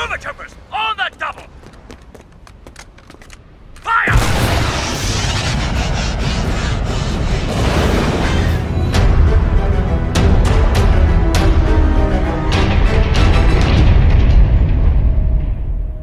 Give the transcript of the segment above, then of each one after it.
Move it, troopers! On the double! Fire!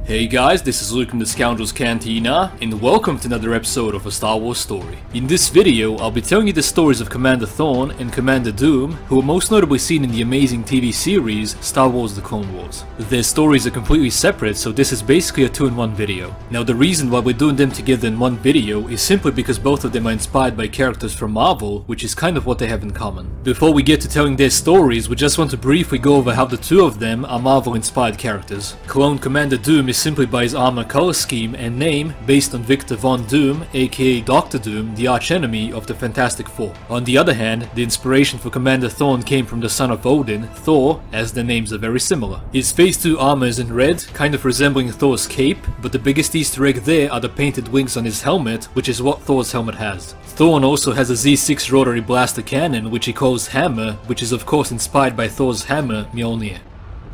Hey guys, this is Luke from the Scoundrels Cantina, and welcome to another episode of A Star Wars Story. In this video, I'll be telling you the stories of Commander Thorn and Commander Doom, who are most notably seen in the amazing TV series Star Wars The Clone Wars. Their stories are completely separate, so this is basically a two-in-one video. Now the reason why we're doing them together in one video is simply because both of them are inspired by characters from Marvel, which is kind of what they have in common. Before we get to telling their stories, we just want to briefly go over how the two of them are Marvel-inspired characters. Clone Commander Doom is simply by his armor color scheme and name based on Victor Von Doom, aka Dr. Doom, the archenemy of the Fantastic Four. On the other hand, the inspiration for Commander Thorn came from the son of Odin, Thor, as their names are very similar. His Phase 2 armor is in red, kind of resembling Thor's cape, but the biggest Easter egg there are the painted wings on his helmet, which is what Thor's helmet has. Thorn also has a Z6 rotary blaster cannon, which he calls Hammer, which is of course inspired by Thor's hammer, Mjolnir.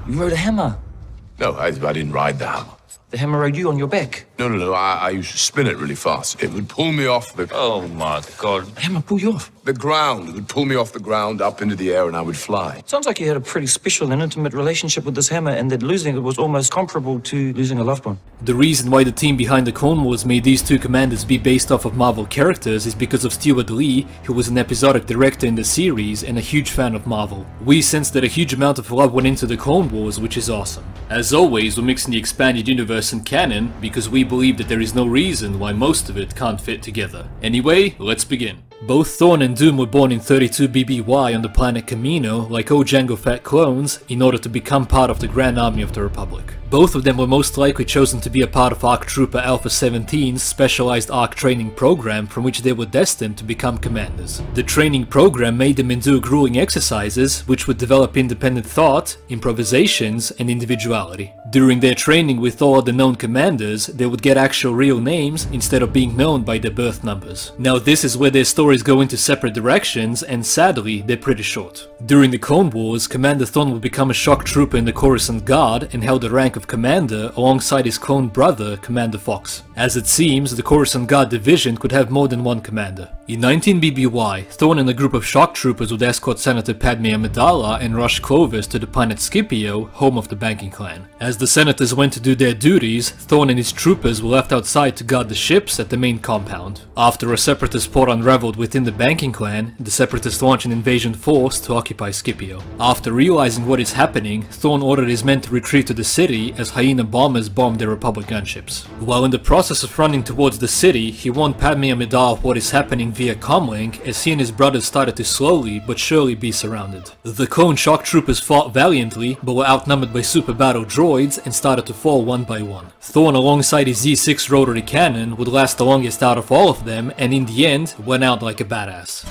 You rode a hammer? No, I didn't ride the hammer. The hammer rode you on your back? No, I used to spin it really fast. It would pull me off the... Oh my god. The hammer pull you off? The ground. It would pull me off the ground up into the air and I would fly. Sounds like you had a pretty special and intimate relationship with this hammer and that losing it was almost comparable to losing a loved one. The reason why the team behind the Clone Wars made these two commanders be based off of Marvel characters is because of Stuart Lee, who was an episodic director in the series and a huge fan of Marvel. We sensed that a huge amount of love went into the Clone Wars, which is awesome. As always, we're mixing the expanded universe and canon because we believe that there is no reason why most of it can't fit together. Anyway, let's begin. Both Thorn and Doom were born in 32 BBY on the planet Kamino, like all Jango Fett clones, in order to become part of the Grand Army of the Republic. Both of them were most likely chosen to be a part of ARC Trooper Alpha 17's specialized ARC training program from which they were destined to become commanders. The training program made them endure grueling exercises which would develop independent thought, improvisations, and individuality. During their training with all the known commanders, they would get actual real names instead of being known by their birth numbers. Now this is where their stories go into separate directions, and sadly, they're pretty short. During the Clone Wars, Commander Thorn would become a shock trooper in the Coruscant Guard and held the rank of Commander alongside his clone brother, Commander Fox. As it seems, the Coruscant Guard division could have more than one commander. In 19 BBY, Thorn and a group of shock troopers would escort Senator Padmé Amidala and Rush Clovis to the planet Scipio, home of the banking clan. As the senators went to do their duties, Thorn and his troopers were left outside to guard the ships at the main compound. After a separatist plot unraveled within the banking clan, the separatists launched an invasion force to occupy Scipio. After realizing what is happening, Thorn ordered his men to retreat to the city as Hyena bombers bombed their Republic gunships. While in the process of running towards the city, he warned Padmé Amidala of what is happening via comlink as he and his brothers started to slowly but surely be surrounded. The clone shock troopers fought valiantly but were outnumbered by super battle droids and started to fall one by one. Thorn alongside his Z6 rotary cannon would last the longest out of all of them and in the end went out like a badass.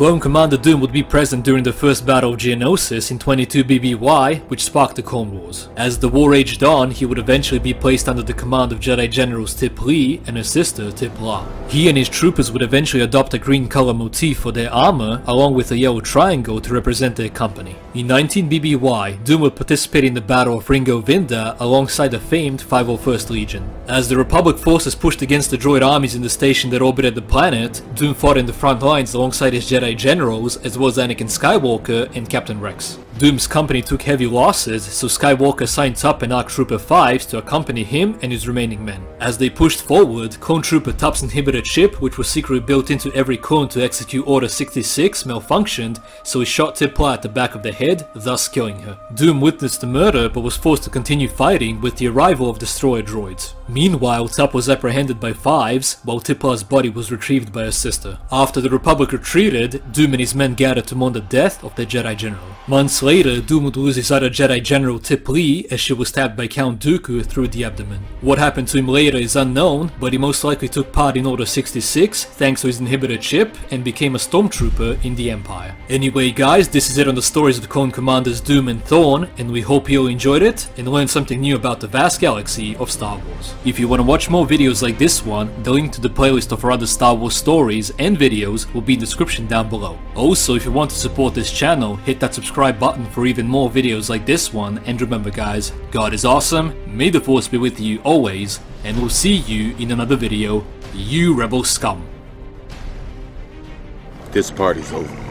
Clone Commander Doom would be present during the first Battle of Geonosis in 22 BBY, which sparked the Clone Wars. As the war raged on, he would eventually be placed under the command of Jedi Generals Tip Lee and her sister Tip La. He and his troopers would eventually adopt a green color motif for their armor, along with a yellow triangle to represent their company. In 19 BBY, Doom would participate in the Battle of Ringo Vinda alongside the famed 501st Legion. As the Republic forces pushed against the droid armies in the station that orbited the planet, Doom fought in the front lines alongside his Jedi Generals as well as Anakin Skywalker and Captain Rex. Doom's company took heavy losses, so Skywalker signed up an ARC Trooper 5 to accompany him and his remaining men. As they pushed forward, Clone Trooper Tup's inhibited ship, which was secretly built into every clone to execute Order 66, malfunctioned, so he shot Tipla at the back of the head, thus killing her. Doom witnessed the murder but was forced to continue fighting with the arrival of destroyer droids. Meanwhile, Tup was apprehended by Fives, while Tipla's body was retrieved by her sister. After the Republic retreated, dead, Doom and his men gathered to mourn the death of their Jedi General. Months later, Doom would lose his other Jedi General Tip Lee as she was stabbed by Count Dooku through the abdomen. What happened to him later is unknown, but he most likely took part in Order 66 thanks to his inhibitor chip and became a stormtrooper in the Empire. Anyway guys, this is it on the stories of the Clone Commanders Doom and Thorn, and we hope you all enjoyed it and learned something new about the vast galaxy of Star Wars. If you want to watch more videos like this one, the link to the playlist of our other Star Wars stories and videos will be in the description down below. Also, if you want to support this channel, hit that subscribe button for even more videos like this one, and remember guys, God is awesome, may the Force be with you always, and we'll see you in another video, you Rebel Scum. This party's over.